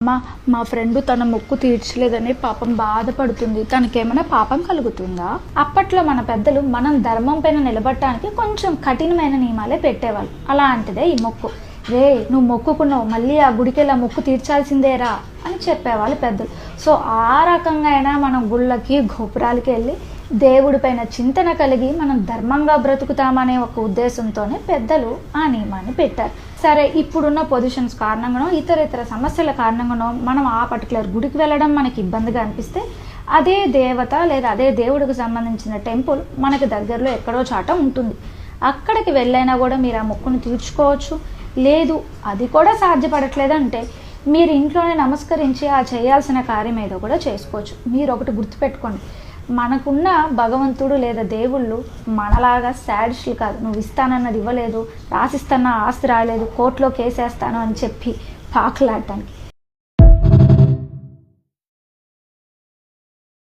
మా మా ఫ్రెండ్ తన మొక్కు తీర్చలేదని పాపం బాధపడుతుంది, తనకేమైనా పాపం కలుగుతుందా? అప్పట్లో మన పెద్దలు మనం ధర్మం పైన నిలబడటానికి కొంచెం కఠినమైన నియమాలే పెట్టేవాళ్ళు. అలాంటిదే ఈ మొక్కు. రే నువ్వు మొక్కుకున్నావు, మళ్ళీ ఆ గుడికి వెళ్ళి మొక్కు తీర్చాల్సిందేరా అని చెప్పేవాళ్ళు పెద్దలు. సో ఆ రకంగా అయినా మనం గుళ్ళకి గోపురాలకి వెళ్ళి దేవుడి పైన చింతన కలిగి మనం ధర్మంగా బ్రతుకుతామనే ఒక ఉద్దేశంతోనే పెద్దలు ఆ నియమాన్ని పెట్టారు. సరే, ఇప్పుడున్న పొజిషన్స్ కారణంగానో ఇతర సమస్యల కారణంగానో మనం ఆ పర్టికులర్ గుడికి వెళ్ళడం మనకి ఇబ్బందిగా అనిపిస్తే అదే దేవత లేదా అదే దేవుడికి సంబంధించిన టెంపుల్ మనకి దగ్గరలో ఎక్కడో చాట ఉంటుంది. అక్కడికి వెళ్ళైనా కూడా మీరు ఆ మొక్కును తీర్చుకోవచ్చు. లేదు అది కూడా సాధ్యపడట్లేదంటే మీరు ఇంట్లోనే నమస్కరించి ఆ చేయాల్సిన కార్యం ఏదో కూడా చేసుకోవచ్చు. మీరు ఒకటి గుర్తుపెట్టుకోండి, మనకున్న భగవంతుడు లేదా దేవుళ్ళు మనలాగా శాడిస్టులు కాదు. నువ్వు ఇస్తానన్నది ఇవ్వలేదు, రాసిస్తాన ఆస్తి రాలేదు, కోర్టులో కేసేస్తాను అని చెప్పి పాకులాడటానికి.